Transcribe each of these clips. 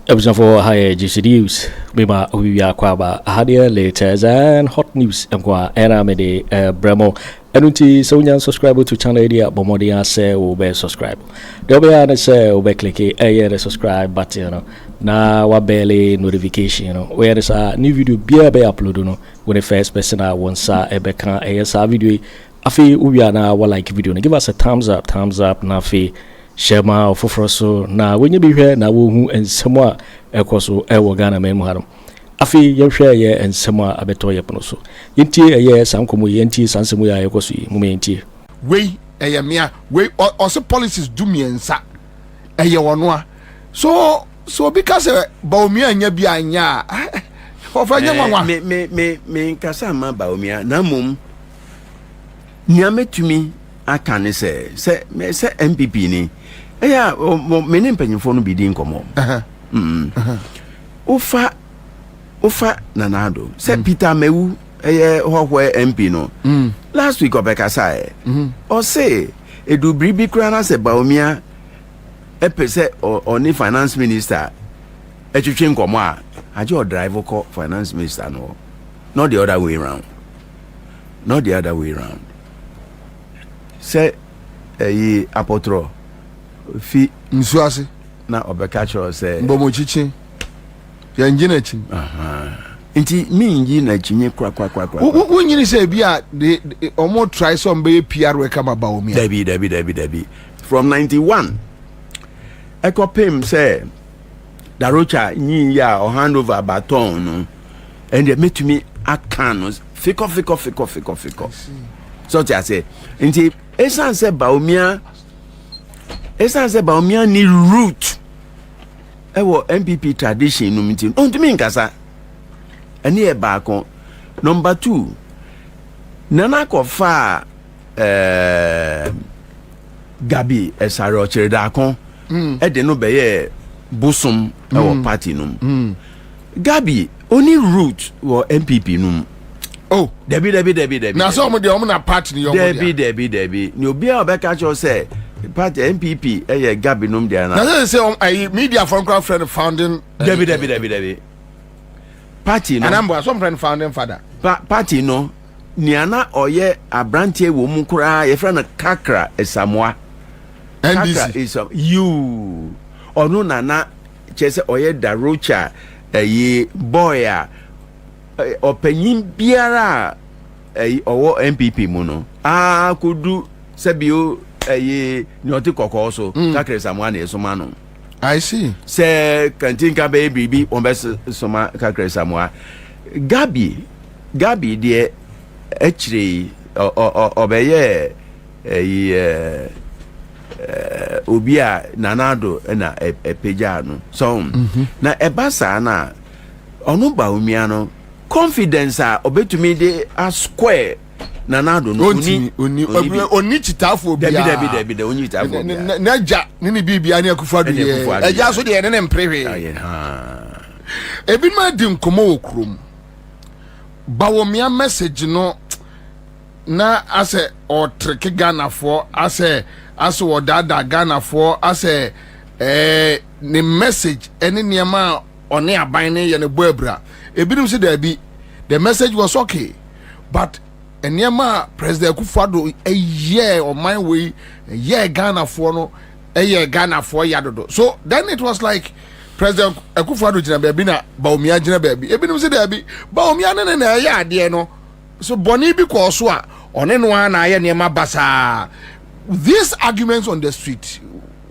Episode for higher GCDs. Bima Uya Kwaba Hadia latest and hot news and Aramede Bremo. Enunti Sonyan subscribe to channel idea Bomodia say will subscribe. They'll be on say will click a subscribe button na wabele notification where is a new video be upload when the first person I want sa ebeka a video afi uya na wa like video give us a thumbs up na afi share ma ofori so na when you be here na wo hu ensemo a ekoso e wo Ghana memu harom afi yehwe ye ensemo a abeto ye pono so yenti ye sankomo yenti sansemo ya ekoso yi mu yenti we mea we also policies do me ensa eye wono a so because Bawumia anya bi anya ofanya nwanwa me nkasa ma Bawumia na mum niametumi aka ne se NPP ni eya me ne mpanyimfo no bi di nkomo ofa nanado se Peter Mewu eye hohwe MP no last week obekasa o say edubri bi kura na se Bawumia epese oni finance minister etwetwe nkomo a aje o drive ko finance minister no not the other way around say apotro fi nsuase na obekacho say mbomochichi ya njina chi nti mi nji na chinye kwa wunyini say bia de omo try some be PR we kama Bawumia Debbie from 91 ekopem say darocha nyi ya o hand over baton no and they met me akanos fiko so I say nti esanse Bawumia ni root ewo NPP tradition no mti ontumi nkasa eni e baako number 2 nana kofa gabby asare otchere darko e de no beye bosom ewo party no gabby only root wo NPP no oh Debbie na so mo de omo na party ni yo Debbie ni obi a obeka cho say party NPP eye gabby no de na na say media from crowd friend founding Debbie party no and some friend founding father party no ni ana oye abrantie wo mu kura ye friend kakra esamoa NDC is you ono nana chese oye darocha boy a opanyin biara owo NPP mu no kudu sebio ni oti kokko so kakra esamoa na esoma no I see say kantinka baby on best soma kakra esamoa gabby de actually obeye obia nanado na epeja no so na ebasa na onu Bawumia no confidence a obetumi de a square nanado no oni chitafo obia Debbie oni chitafo obia na ja ni bibia na Akufo Addo eja so de ne mprehwe ebi ma di nkomo okrum Bawumia message no na ase otreke Ghana for ase odada Ghana for ase ni message eni niema oni aban ne ye ne boabra ebinim se da bi the message was okay but eniema President Akufo Addo eye o my way ye Ghana for no eye Ghana for yadodo so then it was like President Akufo Addo jina baby na Bawumia jina baby ebinim se da bi Bawumia ne na ye ade no so boni bi ko so a one no na ye niema basa these arguments on the street,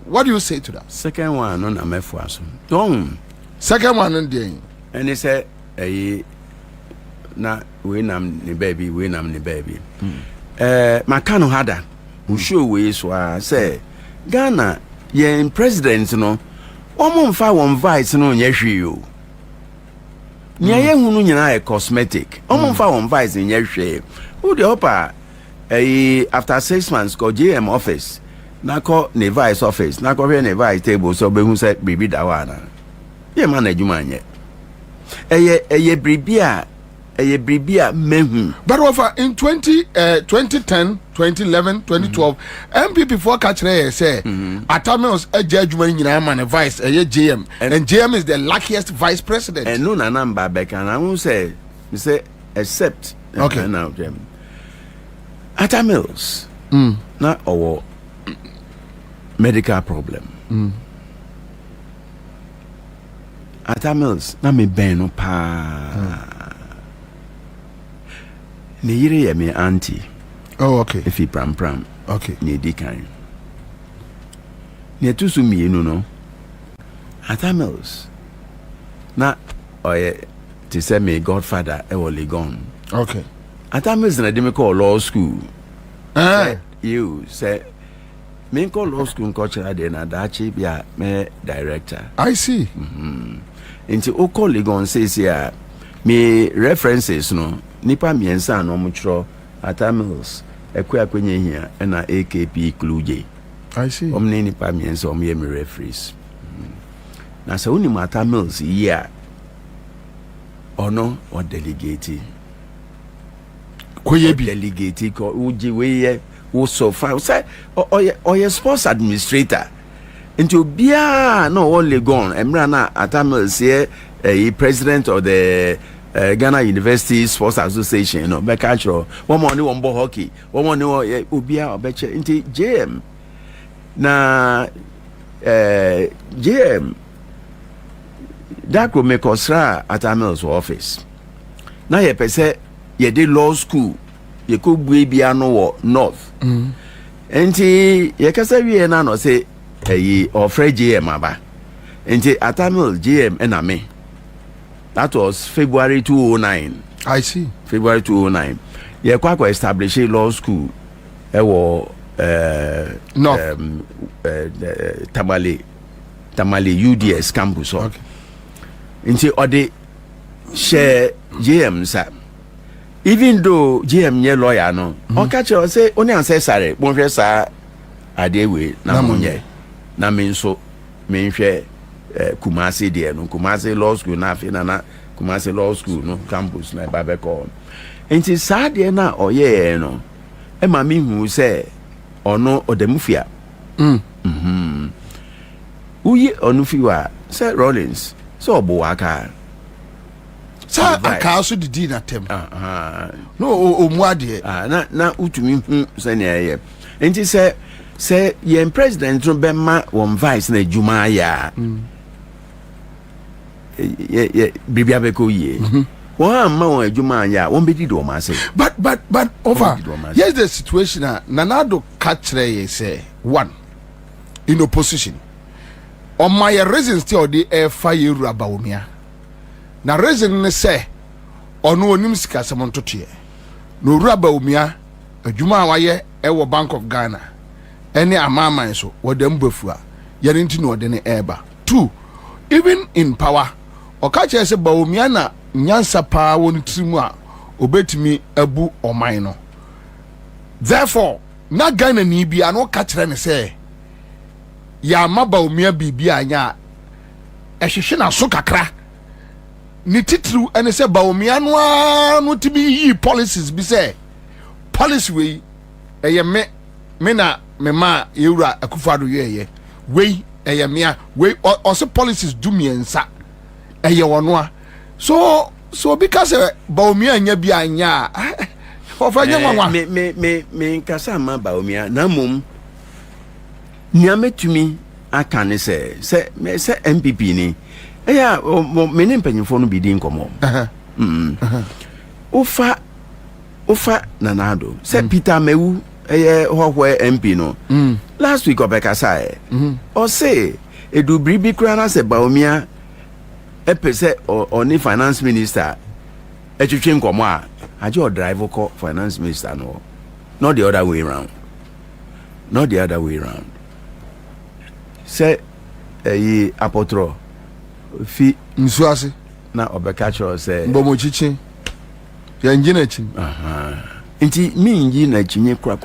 what do you say to that? Second one no na mefo aso don second one ndien and he say na we nam ni baby makano hada we show we so say Ghana ye president no omo mfa won vice no nya hwe yo nya ye hunu nyina e cosmetic omo mfa won vice nya hwe who the upper after 6 months go GM office na ko ne vice office na ko ne vice table so be hu say bibi da wana ye man adwuma anye eye bibi a eye bribia mehu. But over in 2010, 2011, 2012, NPP for catcher say Atta Ejajuma nyina man vice JM and JM is the luckiest vice president. And no na number back and I won't say except okay now JM. Atta Mills na our medical problem. Atta Mills na me ben no pa. Ne yire ye me auntie. Oh okay. If he pram okay. Ne di kan. Ne tusu mienu no. Atta Mills na oye to say me godfather e wo Legon. Okay. Atta Mills na dem call law school. You say me call law school culture dey na dachi bia me director. I see. Into o call Legon says here me references no nipa miensa no mo chro Atta Mills akwenye hia na AKP Kluge. I see. Omni nipa miensa ye me referees. Na se uni Atta Mills here ono or delegate. Koye bi Delegate ko uji we wo so far say oye sports administrator. Into bia no all Legon emra na Atta Mills here president of the Ghana University Sports Association, you know, Bekachro, one money one ball hockey, one money Ubia or Betcha into JM. Na JM darko make us Atta Mills office. Now ye pese ye did law school, ye could be no north. Enti ye kasa we na no say ye offer JM aba. Enti Atta Mills JM ename. That was February 2009. I see. February 2009. Yeah, Kwaku established a law school. Tamale UDS campus. Okay. Into ode share JM sa. Even though JM nye lawyer no, on catch us say only answer sare. Bon share sa adewe na munye. Na minso menhwe Kumasi there no Kumasi law school na fe na Kumasi law school no campus na babeko enti saa de na oye no e ma mi hu se ono odemufia uyi onufiwa se Rollins so obo aka sa aka so didi na tem no omuade na utumi hu se na ye enti se ye president no be ma won vice na juma ya bibia beko ye won ma won adwuma ya won be di do ma say but over here's the situation nanado catchre ye say one in opposition on my reason still the fire Bawumia na reason ne say ono onim sika semon totoye no Bawumia adwuma wa ye e wo Bank of Ghana any amaman so wadam bafua yare nti no ode ne eba. Two, even in power okache se Bawumia na nyansa pa won trimu a obetimi abu oman no. Therefore na Ghana ni bia no ka kire ne se ya ma Bawumia bibia anya ehwehwe na so kakra ni titru ene se Bawumia no timi yi policies bi se policy we eye me na me ma yewura Akufo Addo ye we eye mea we also policies do miensa eye wono a so because Bawumia anya bi anya ofanya nwanwa me nkasa ma Bawumia na mum niametumi aka ne se MPP ni eya me ne mpanyimfo no bi di nkomo ofa nanado se Peter Mewu hohwe MP no last week obekasa o say edubri bi kura na se Bawumia epese oni finance minister etwetwe nkomo a aje o drive ko finance minister no not the other way around say apotro fi nsuase na obekacho say mbomochichi ya njina chi nti mi nji na chinye kwa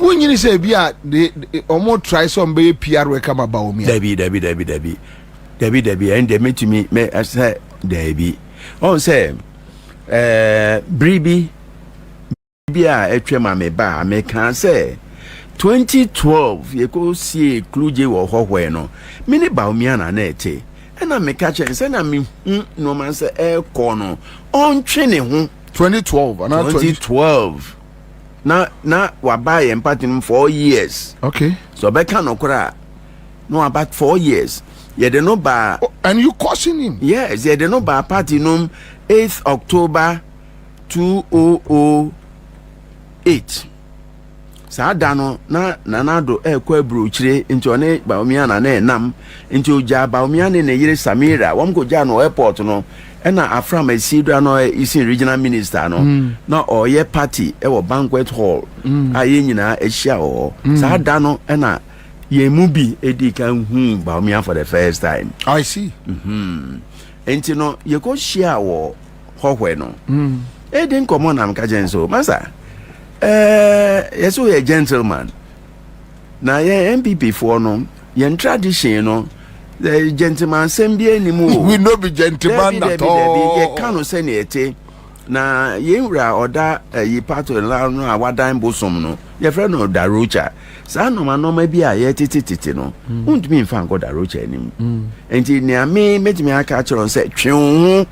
wunyini say bia de omo try some be PR we kama Bawumia Debbie and they met me me say Debbie on say bribi a etwema me ba me kan say 2012 ye ko see kluje wo hohwe no me ne Bawumia na na ete na me ka chen say na me no man say e ko no on twe ne ho 2012 and 2012 na wa buy empathy 4 years. Okay, so be kan okra no about 4 years. Yeah, they know by and you caution him. Yes, yeah, they know by party num 8th October 2008. Sadano na nanado ekwa brochire nti one Bawumia na nam nti oja Bawumia ne yire Samira wom ko ja no airport no na afram asidra no isin regional minister no na oye party e wo banquet hall aye nyina ehia o sadano na ye mubi edi kan Bawumia for the first time. I see. Enti no ye ko share wo hohwe no edi nkomo na mka jenso masa yes we a gentleman na ye NPP for no ye tradition no the gentleman sembie ni mu we no be gentleman at all ye kanu se na ete na ye wura oda yi pato la no awadan bosom no ye friend no darocha sa no ma bi a ye titititi no undumi mfa nko darocha anim enti ne ame metimi aka chiro se twen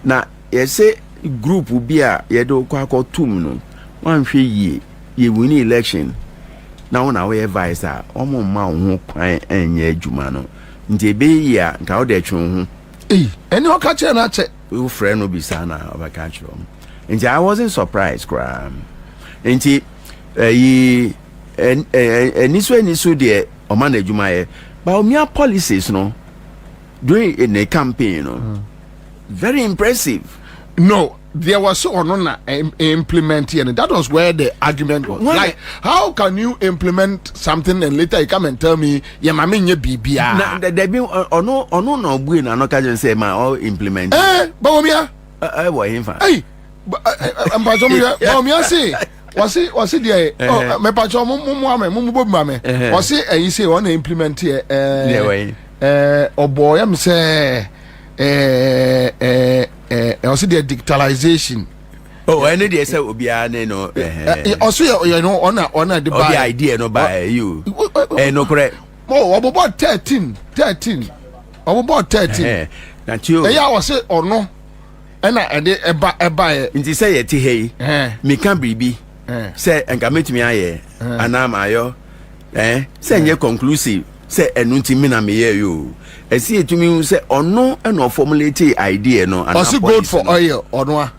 na ye se group bi a ye do kwa tum no one hwe ye win election na wona we advice a omo ma ho kwan enye adwuma no nti be ya nka wo de twon ho any o ka che na che we friend no be sana o ka che nti I wasn't surprised gram nti eniso de o ma na adwuma ye Bawumia policies no during in a campaign no very impressive. No, there was so na implementing, and that was where the argument was. Why? Like, how can you implement something and later you come and tell me, yeah, my main BBA? Now, there be or no, we no can say my all implement. Bawumia, what him? Hey, Bawumia say, was it the my patron, mummy, was it, and you say, want to implement here, oh boy, I'm say, also the digitalization. Oh, I need to say Obia no. Also, you know, on the idea no by you. No correct. Oh, about 13. About 13. That you. I was say or no. And I did a buy. In the say it, hey, me can be. Say and commit me aye. And I'm ayo. Say you conclusive. Say and untimina me you. I see it to me say or no and no formulate idea no. Also good for oil or no.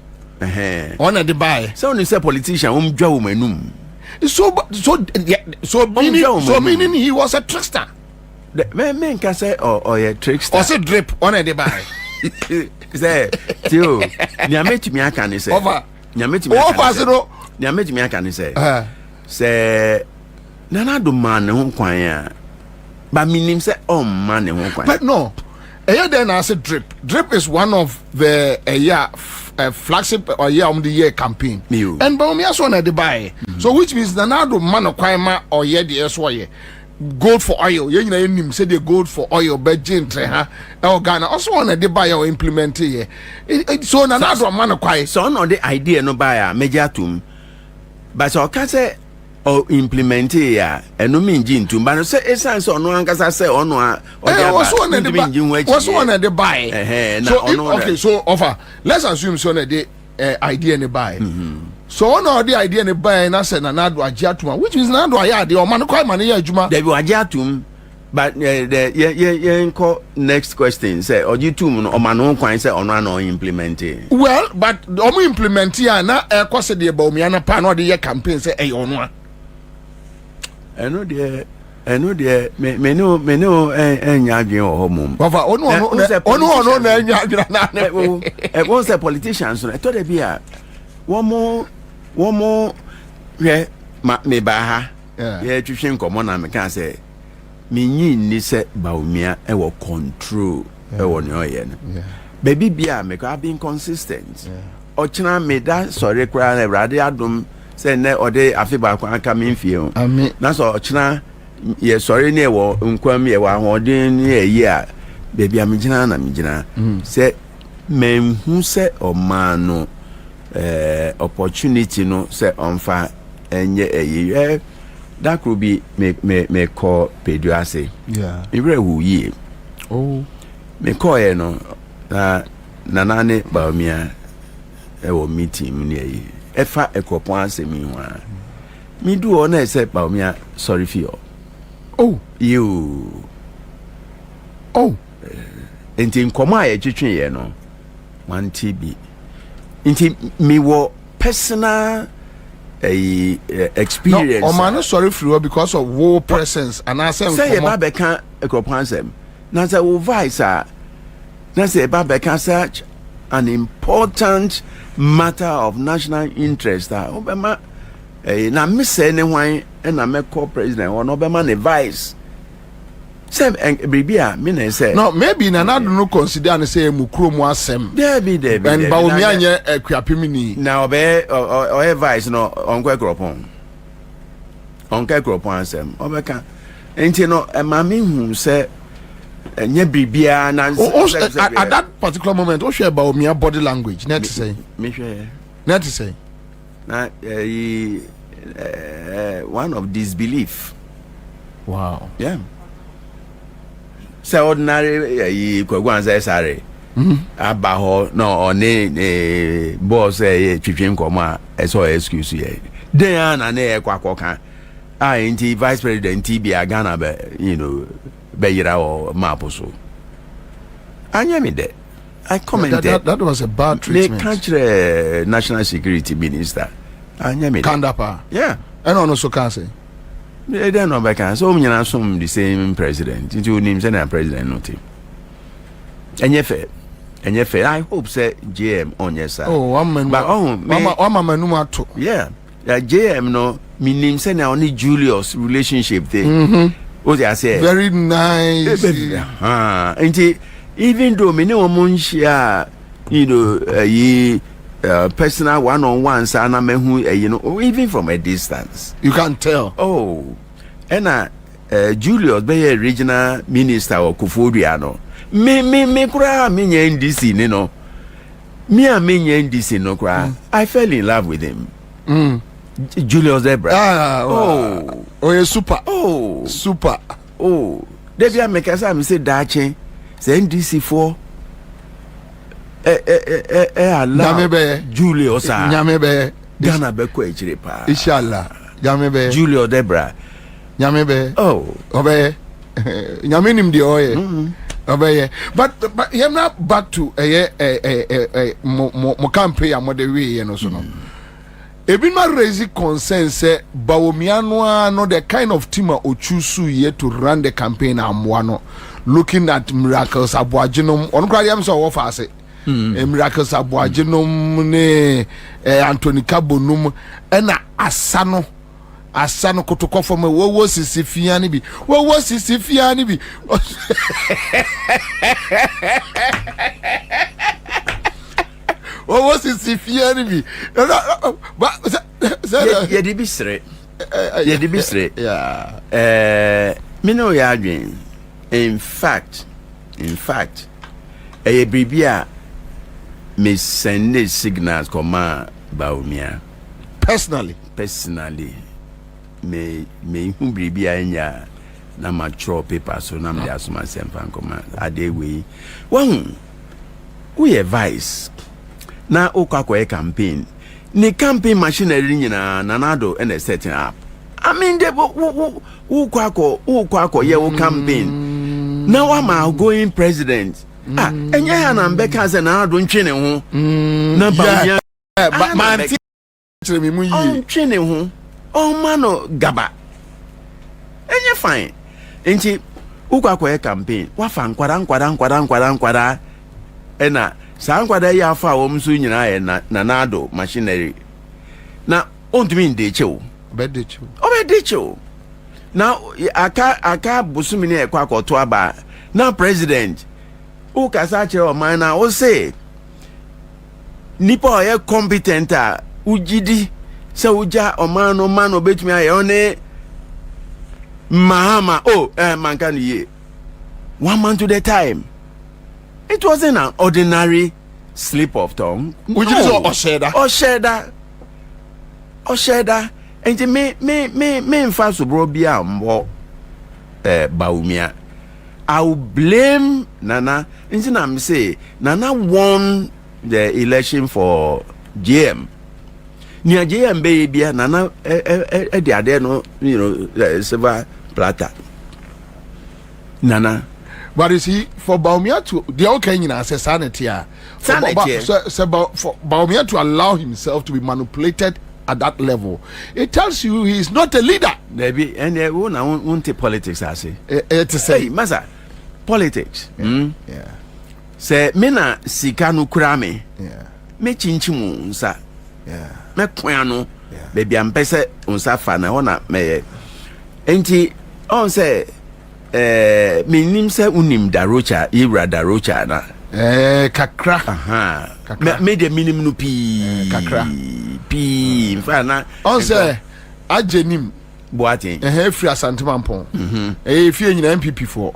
On the buy. So only say politician draw menum. So meaning he was a trickster. The man can say or a trickster. Also drip on the buy. Say Tio Nyameti me can say over Nyameti me Nyameti me can say say Nana do man ho kwan ya. But meaning say man ho kwan. But no. Then I said drip is one of the flagship or the year campaign. And Bawumia so na the buy. So which means Nana do man kwama or the SY gold for oil. You know him say the gold for oil but gentle ha. Ghana also want to buy or implement here. So Nana do man kwai. So no the idea no buy major tum. But so can say or implement ya and no mean gin to but say essence or no ankasa say or no what's one at the buy so okay so offer let's assume so na the idea in the buy so no the idea in the buy na say na do agiatum which means na do aya the man kwai man ya adwuma there be agiatum but the next question say or you tum no man no kwan say or no implement well but o implement ya na e kwase the Bawumia na pa no the campaign say e or no I know the me no enya adwen o homom baba onu na enya adwen na e won say politicians no to dey be a wo mo ye me ba ha ye twhwe nkomo na me kan say me nyi ni say Bawumia e wo control e wo ne oye no baby bia me ka be consistent o china me da sorry kra na brade adom say ne ode afiba kwa aka me mfie na so china ye sorry ne wo nkwam ye wa hoden ne yi a baby amigina na migina say menhu say o man no opportunity no say onfa enye that could be me call Peduase. Yeah. Ibre hu ye. Oh. Me call ye no nanane Bawumia ewo meeting ni ye. Efa ekopon asemi wa. Me do ona say Bawumia sorry for you. Oh. You. Oh. Enti nkoma ye twetwe ye no. One TB. Inti me wo personal experience. No, man, sorry for you because of war presence and I say Baba can ekropansem. Na say wo vice na say Baba can such an important matter of national interest obema na me say ne hwan na me call president or no obema ne vice. Say bibia me na say no maybe na no consider and say mukro mu asem there be and Bawumia nye akuapimini na obe vice no onko ekropon asem obeka enti no mama hu say nye bibia na at that particular moment what share Bawumia body language net say me share net say na one of disbelief. Wow. Yeah. Say ordinary Kweku Annan asare abaho no one boss twetwe nkoma eso excuse ye den na na ekwakoka inti vice president TB Ghana be be yira o map so anya me de I commented that was a bad treatment. The country national security minister anya me Kandapa. Yeah. I don't know so can say they don't know back so we are some the same president into name say na president not him and ye I hope say JM on yes sir. Oh one man but mama no to yeah JM no me name say na only Julius relationship thing what they say very nice and even though me no mo share personal one-on-one sana mehu even from a distance you can tell. Oh and Julius be regional minister of Akufo Addo me kura me nya NDC ni no me nya NDC no kura I fell in love with him. Julius Debra oh super Debbie make us me say dache say NDC for Nyamebe Julius Nyamebe Ghana be ko echire pa inshallah Nyamebe Julius Debra Nyamebe obey Nyamenim de oye obey but him now back to mo campaign am the way so no ebin ma raise concern say Bawumia no the kind of team o choose here to run the campaign am looking at miracles aboaginom on kwari am so wo fa ase miracles aboaginom ne Anthony Kabonum na asano kotokofo me wo sisifia ni bi wo sisifia ni bi wo sisifia ni bi ye di bisre yeah me no ya adwen in fact bribia me send signals come Bawumia personally me hu bribia nya na mature paper so na me asoma sempa come adewei one we advise na okwa campaign ni campaign machinery nyina nanado and setting up I mean they ukwa ye wo campaign now I'm outgoing president enya ya na mbeka ze na ado ntwe ne ho na Bawumia man tire me mu yi ntwe ne ho o mano gaba enya fine enti ukwa campaign wa fa nkwara ena sa nkwada ya afa wo mso nyina ye na ado machinery na ontumi ndechewo obedechewo na aka busumi ne ekwa to aba na president o kasa chere o man na o say nipa o ye competent a ujidi se uja o man no betumi aye one Mahama man can ye 1 month to the time. It wasn't an ordinary slip of tongue. Would you say Osheda? And me fast to bro be Bawumia. I will blame Nana. And I'm say Nana won the election for GM. Near GM baby, Nana the other no, silver platter. Nana. But you see, for Bawumia to the okay in sanity, for Bawumia to allow himself to be manipulated at that level, it tells you he is not a leader. Maybe and I won't take politics. I say to say, Masa, politics. Yeah. Say mena sikanu kurame. Yeah. Me chinchimu unsa. Yeah. Me kwano. Baby ampese unsa fana ona me. Enti on say minim se unim darocha ira darocha na kakra kakra me de minim no pi kakra pi fana on say ajenim boatin free Asante Bediatuo fie nyina NPP for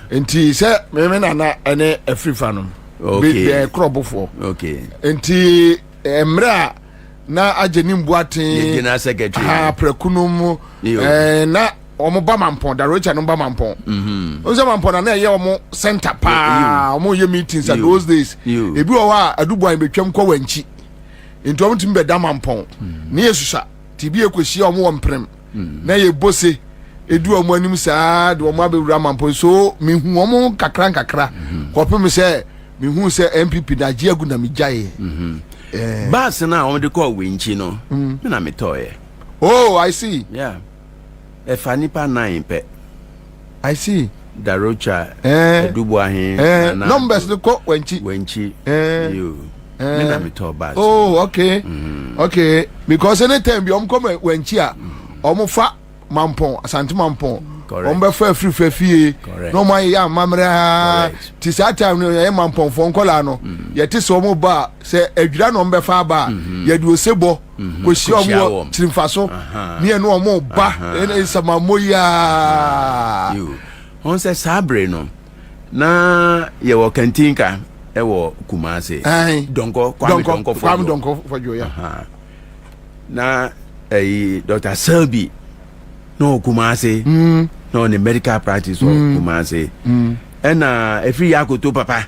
enti se me na ene free fanom be krobofo okay enti emra na ajenim boatin general secretary prekunum na omo ba mampon darocha no ba mampon ozo mampon na ye omo center pa omo ye meetings at those days ebi o wa adubuan betwam kwa wanchi enti omo timi be da mampon ne yesusa tibi ekohia omo wo mprem na ye bose edu omo anim saa de omo abewura mampon so mehu omo kakra kopem se mehu se NPP da giagu na mijaye bas na omo de ko wanchi no me na metoye. Oh, I see. Yeah. Fanipa 9 pe. I see. Darocha Dubuahin numbers the court wenchi you nina me to bad. Oh, okay. Okay, because anytime you come wenchi a omofa mampon Asante mampon ombe fa free fie no man ya mamra ti sa time no ya mampon fon kola no ye ti so mo ba se adwira no ombe fa ba ye du osebo ko si omo tirimfaso ne no omo ba ene sama moya on se sabre no na ye wo kantinka e wo Kumase donko for joya na Dr. Selby no Kumase no the medical practice of Kumase and every yakoto papa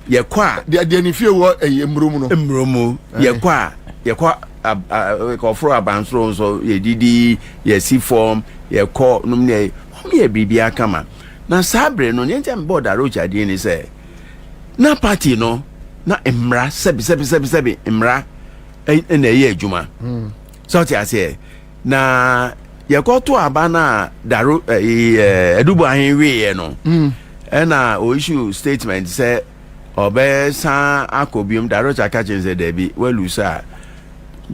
ye kwa de ni fie wo emromu ye kwa ko fro abansro so ye didi ye si form ye ko no me ye bibia kama na sabre no nye ntem board arocha de ni say na party no na emra sebi emra na ye adwuma so ti ase na ye ko to abana daro edubu ahin we no na o issue statement say obe san akobium darocha catching say there be well lusa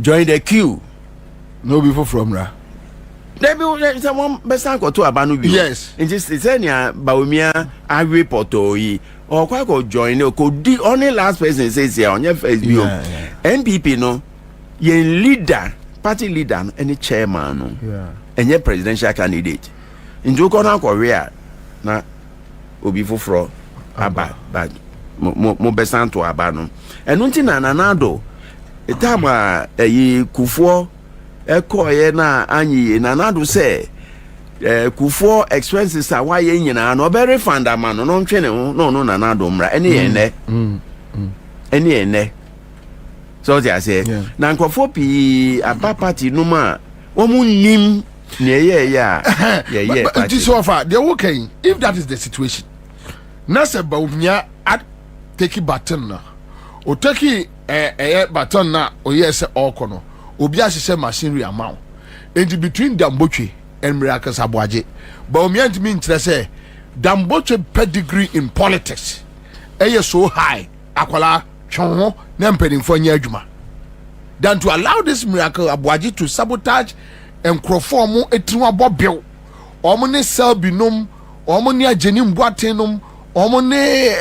join the queue no before from ra there be someone besan ko to abanu bi yes it is say nia Bawumia a report yi o kwa ko join ko di only last person say say on your first bio NPP no ye leader party leader any chairman no enye presidential candidate njo na ko where na obi foforo aba bag mo besanto aba no enu nti na nanado etama Kufuor ekoye na anyi nanado say Kufuor expenses are why nyina no be refund ama no ntwe ne ho no nanado mra ene ene so they say na nkofo pi aba party no ma omu nim yeah this offer they okay if that is the situation na se Bawumia at take baton na o take baton na o yes okono obi ahye machinery amount and between Dambotwe and Miracle Sabwaje Bawumia ntimi ntre say Dambotwe pedigree in politics so high akwala twon na mpanimfo nya adwuma than to allow this Miracle Abwaji to sabotage and croform etinu abobil omo ne selbi nom omo ne ajenim boatenum omo ne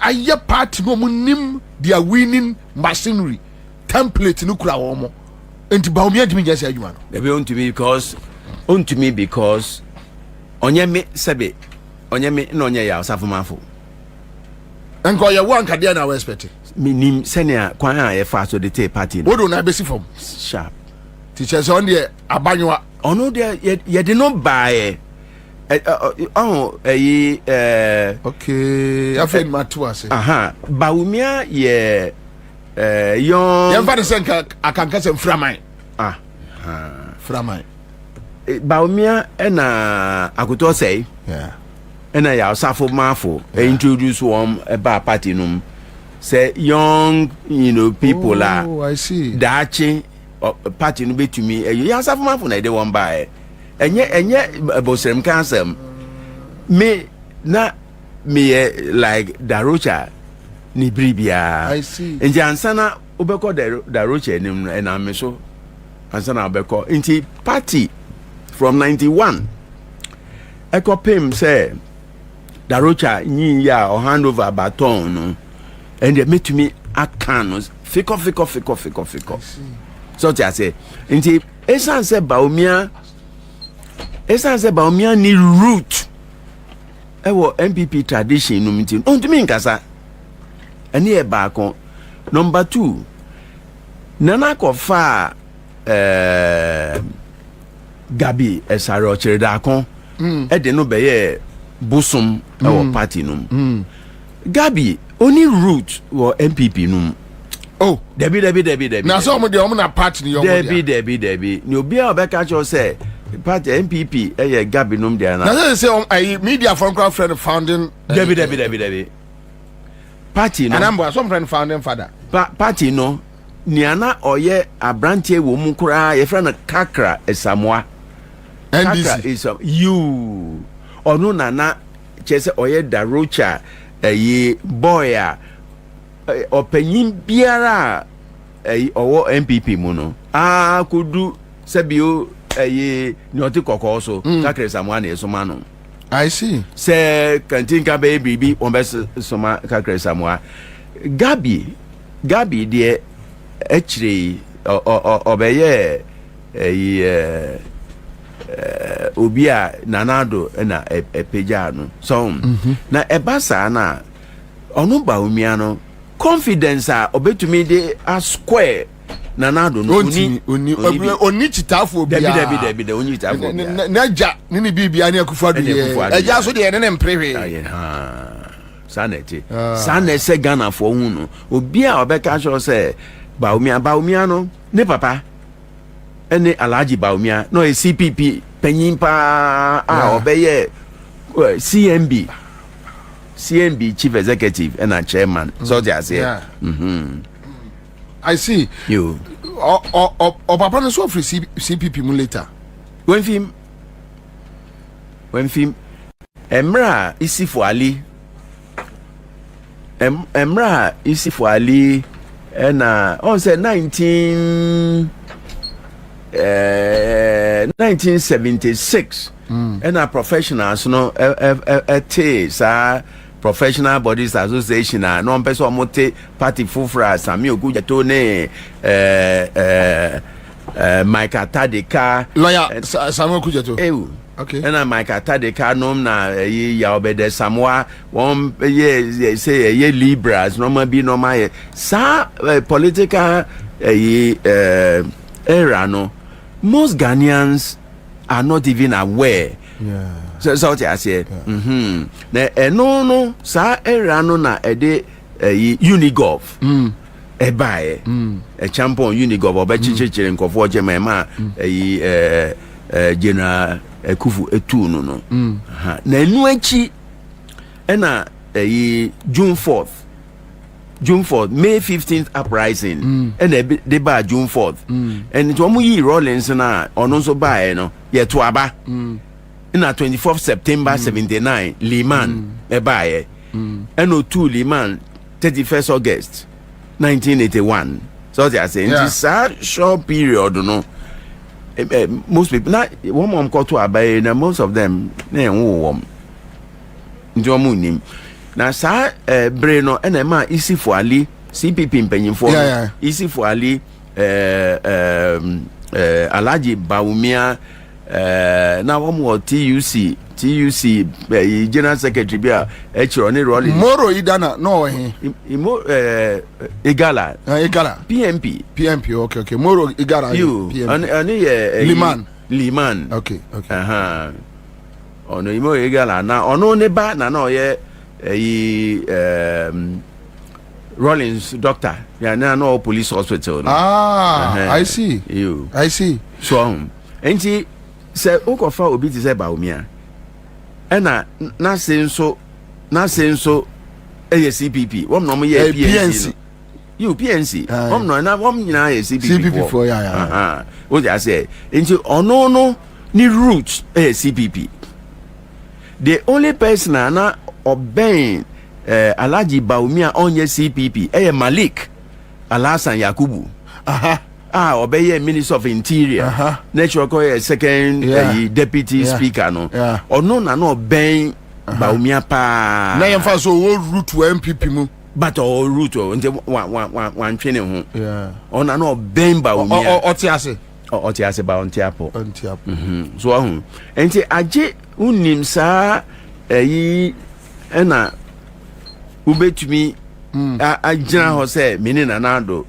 aye party no nim their winning machinery template no kura omo enti Bawumia ntimi jase adwuma no they be on to me because onye me sebe onye me no onye ya osafomafo Enko ye one kadia na we expect. Minim senior kwan a ye fa so de take party. Wo do na be si form. Sharp. Teachers on there abanwa. Ono there ye de no buy okay, Afenyo Markins. Bawumia ye yon ye fa de senka akanka sem framai. Framai. Bawumia na akoto say. Yeah. Ena ya osafo mafo introduce one about party num. Say young, people are. Oh, I see. Dachi party no be to me. You osafo mafo na dey one buy. Enye bosrem kansem. Me like Darocha ni bribia. I see. Nje ansana obeko Darocha nim na me so. Ansana obeko. Inti party from 91. Eko pim say Darocha yin ya or hand over baton no. And they made to me akanos fiko. So I say inti Asante Bawumia ni root ewo NPP tradition no meeting on to me nkasa ene e ba kon. Number 2 nana ko fa gabby asare otchere darko e de no be ye busum ewo party no gabby only root wo NPP no. Oh, Debbie. Na so mo de na party ni yo mo. Debbie. Ni obi a obeka cho say party NPP gabby no there na. Na say media from crowd friend founding Debbie. Party no. Anamba some friend founding father. Party no. Ni ana oye abrantie wo mu kura ye friend kakra esamwa. NDC is you. Onu nana chese oye Darocha boy a opanyin biara owo NPP mu no kudu sebio ni oti kokko so kakre samwa na esoma no. I see. Se kantinka be bibi on be soma kakre samwa gabby de echire obeye obia nanado na epeja no so na ebasa na onu Bawumia no confidence obetumi de a square nanado no oni chitafo bia Debbie oni chitafo bia na ja ni bibia ni Akufo Addo eja so de ne mprehwe sanete sanese Ghana for hu no obia obeka sho se Bawumia no ne papa ene Alhaji Bawumia no CPP penyimpa obeye CNB chief executive and chairman. So they say. Yeah. I see. You. Or papa no so free CPP mu later. When film Emra isi for Ali. Emra isi for Ali and on say 1976 and professionals no professional bodies association no person mote party fufra Sammy Ogujato ne Mike Atta lawyer Sammy Ogujato okay and Mike Atta nom na ya obede Samoa one say ye liberals no ma bi no ma sa political era no most Ghanaians are not even aware. Yeah. So what I say. Na no sa era no na ede Unigov. Buy a champion Unigov obechichire nkofo jema General Akufo Addo no. Na enu achi na June 4th, May 15th uprising, and they buy June 4th. And it was ye Rollins na on also buy no ye to aba. In 24th September 79, Liman buy and 2 Liman 31st August 1981. So they are saying this short period, no. Most people now one mom call to abuy, and most of them they warm. Na sa breno enema isi for ali CPP mpenyimfo isi for ali Alhaji Bawumia na wo TUC General Secretary bia echiro Rollins Moro Idana no he Igala PMP okay Moro Igala PMP Liman okay ono imo Igala na ono ne ba na ye Rollins doctor ya no police hospital no. I see so enti se ukofa obi ti se Bawumia ena na senso CPP wom no ye PNC PNC wom no na wom nyina ye CPP for ya o ja say enti ono no ni root CPP the only person na obeying Alhaji Bawumia onye CPP Malik Alhassan Yakubu obey Minister of Interior natural call second deputy speaker no ono na no obey Bawumia pa na yemfa so wo root to NPP mu but all root nte wan twene ho ona no obey Bawumia otiase ba ontiapo so ahun enti age unim sa ena ubetumi agina ho se mini nanado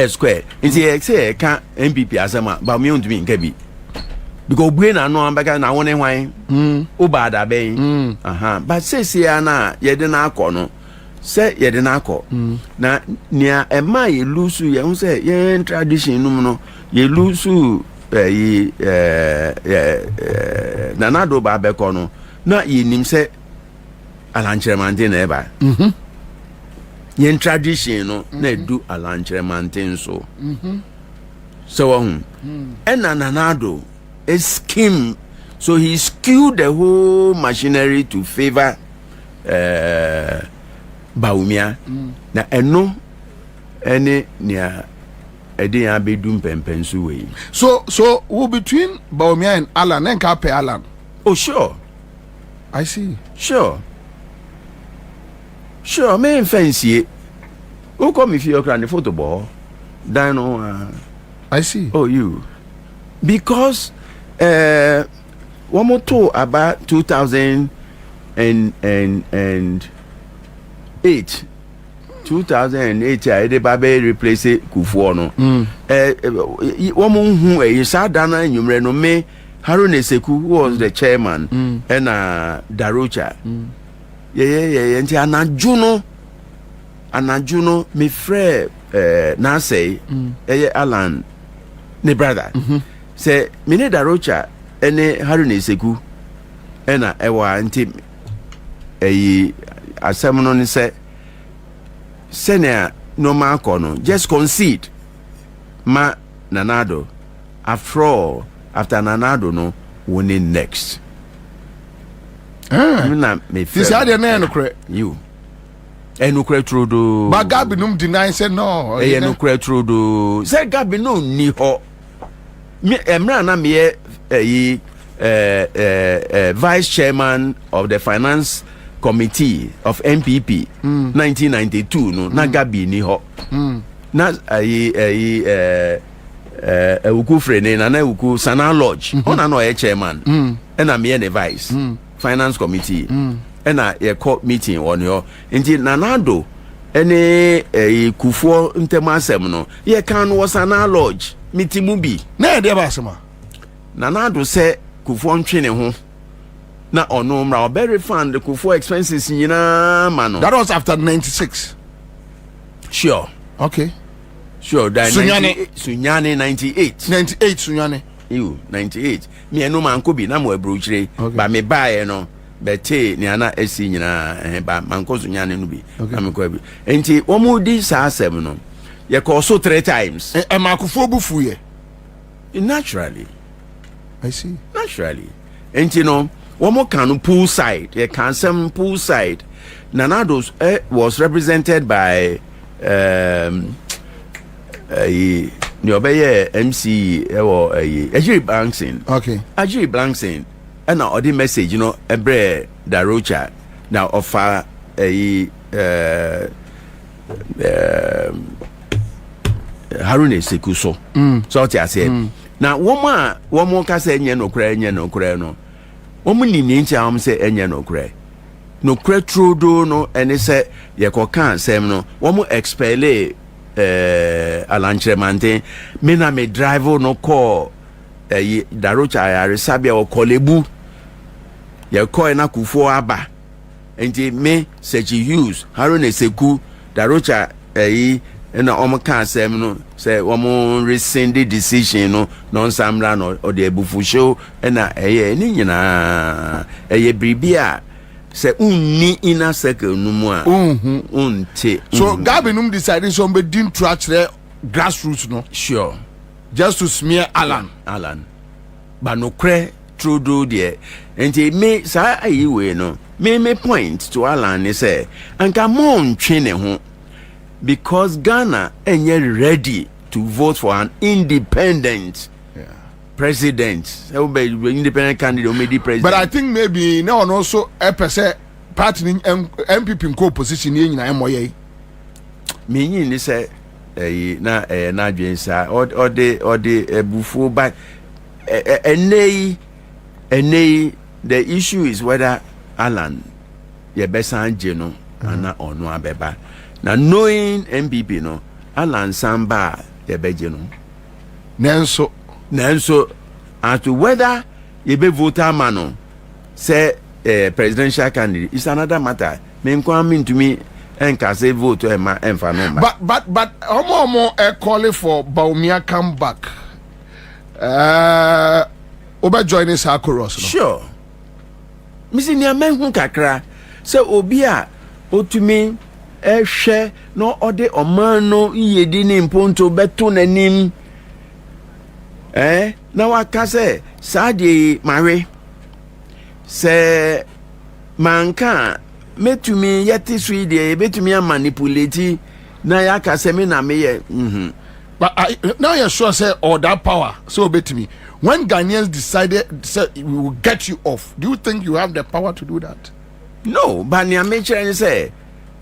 square nti say ka NPP asema ba me undumi nka bi because bue na no ambaka na won hwan ubada ben but say na yede na akọ no say yede na akọ na nia ema ye lusu ye hu say ye tradition num no ye lusu nanado ba beko no na ye nim say Alan Kyeremanteng na eba yen tradition no na do Alan Kyeremanteng so so nanado a scheme so he skewed the whole machinery to favor Bawumia na eno ene nia edi abedum pempensu we so who between Bawumia and Alan and Kape Alan oh sure I see Sure, me fancy. Who come if you're crying the football? Dino. I see. Oh, you. Because one more two about 2008. 2008, I did baby replace Akufo no. One more who a Sadana and you me Haruna Seku who was the chairman and Darocha. Yeah. Nti anajuno me frère na say Alan ne brother say me ne Darocha ene Haruna Seku ena ewa nti asem no ni say senior no ma kono just concede ma nanado after nanado no winning next this idea no correct you enukre trodo but Gabby num deny say no enukre trodo say Gabby no ni ho me emra na me vice chairman of the finance committee of NPP 1992 no na Gabby ni ho na uku frene na uku sana lodge ona no chairman na me the vice finance committee and a court meeting on your indeed nanado any Akufo ntemasem no ye kan was an lodge meeting mubi na de basema nanado say Akufo ntwene ho na ono mra very fund the Akufo expenses nyina mano that was after 96 sure okay sure that Sunyane 98 Sunyane you 98 me eno manko bi na mo abrochire ba me bae no bete ni ana esi nyina ba manko Sunyane no bi na me ko bi enti omo di sa asem no ye ko so 3 times e makofo bufu ye naturally I see naturally enti no omo kan pool side ye kan some pool side Nanado's was represented by ni obeye MC ewo Ajiri Blankson okay Ajiri Blankson and now the message you know ebre Darocha now offer Haruna Seku so what I say na woman ka say enye no kra no woman ni ncha am say enye no kra trodo no ene say ye ko kan sem no woman expel Alan Kyeremanteng me na me drive no call darocha ayare sabia o kolebu ye call na Akufo aba enti me sechi use harone seku darocha na omo kan sem no say omo rescind the decision no non samra no o de ebufu show na ni nyina bribia say unni inner circle no mu a unte so Gabby num decided so be din track grassroots no sure just to smear Alan but no cre trudo there enti me sa ayiwe no me point to Alan is say anka mon twene ho because Ghana ain't ready to vote for an independent president. Independent candidate or maybe president. But I think maybe now and also a percent party in NPP in co-position in MOA. Meaning they say na Jensa or the bufo but the issue is whether Alan ye besa Jeno and or no abeba. Now knowing NPP no Alan Samba ye bejeno. Nenso as to whether you be voter mano say presidential candidate is another matter. Me come to me and can say vote to ma enfa but omo call for Bawumia come back. Oba join us Akuros. Sure. Missy near men who kakra say obia otumi share no ode omano yedi ni mponto beto nanim now I can say Sadi Mary say manka me to me yet is read be to me a manipulate na ya ka say me na me but now you're sure say all that power so bet me when Ghanaians decided say we will get you off, do you think you have the power to do that? No, but near me say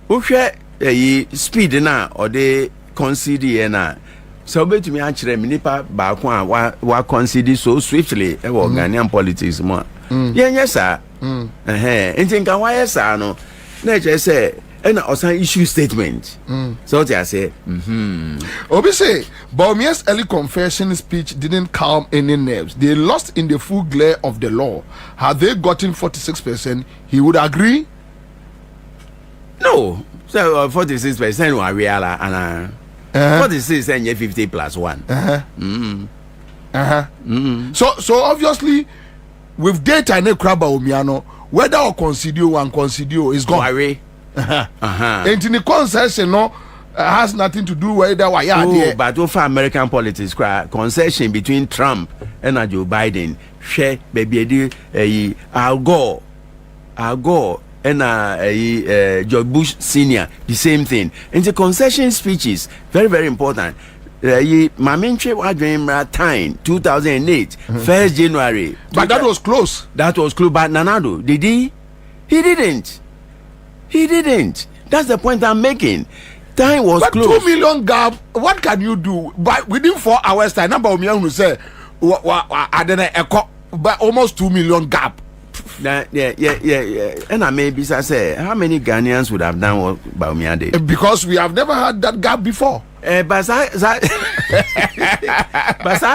uhwe speed na or they concede na so bet me actually nipa ba ko a wa concede so swiftly e wo Ghanaian politics mo yes sir entin kan wa yes sir no na je say and osan issue statement so what I say Obi say Bawumia's early confession speech didn't calm any nerves. They lost in the full glare of the law. Had they gotten 46%, he would agree. No, so 46% were real and 46 and 50 plus 1. So obviously with data ne Bawumia no whether or consider is gone. Worry. And in the concession no has nothing to do with whether why there. But over American politics concession between Trump and Joe Biden share baby Al Gore and George Bush Senior, the same thing. And the concession speeches, very, very important. Maminche was during time 2008, 1st January. But that was close. That was close. But Nanado, did he? He didn't. That's the point I'm making. Time was but close. 2 million gap, what can you do? But within 4 hours time, number of me say, I don't but almost 2 million gap. Yeah. And I maybe say, how many Ghanaians would have done what Bawumia did? Because we have never had that gap before. But I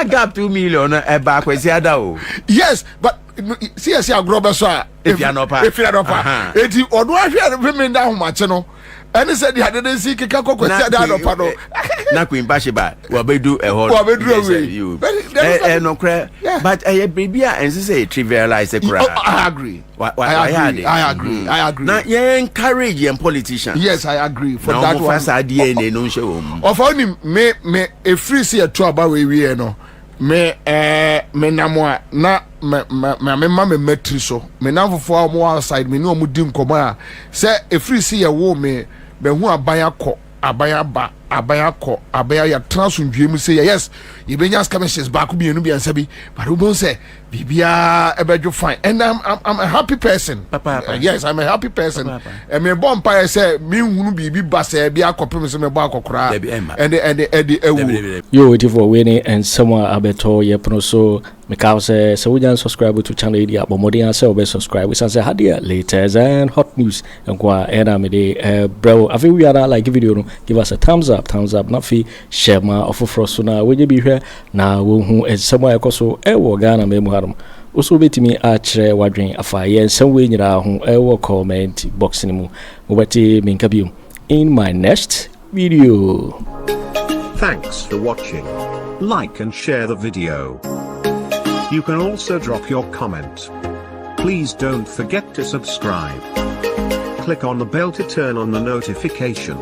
gap 2 million back with Yadao. Yes, but see, I grow better. If you're not part, if you or do I hear women down much, and he said, "I didn't see Kiko said that of Pano." Nakwin Bashiba, we do a whole. You, no cry. But I baby and say trivialize the crowd. I agree. I agree. Now you encourage young politicians. Yes, I agree. For now, that one, DNA no show. Of only me a free see a trouble we no. Me namwa na me mama metri so me na fofo mo outside me no mu di nkoma say a free see a wo me be hu abaya ko abaya ba abaya ya transundwe mu say yes you benya skirmishes back bi enu bi ansa bi but we bon say bibia ebejo fine and I'm a happy person. Papa. Yes, I'm a happy person. And me bon pa say me hunu bibi ba say bia akopem say me bo akokora and yo waiting for winning and someone abeto yepono so because so we can subscribe to channel idea but more than say subscribe we say hadia latest and hot news and kwa era me de bro I think we are like video no give us a thumbs up not fi share ma oforo so na we be here na wo hu someone ekoso wo Ghana me mu harum also betimi otchere wadwen afa yen some we nyira ho wo comment box ni mu wo beti minka biom in my next video. Thanks for watching. Like and share the video. You can also drop your comment. Please don't forget to subscribe. Click on the bell to turn on the notification.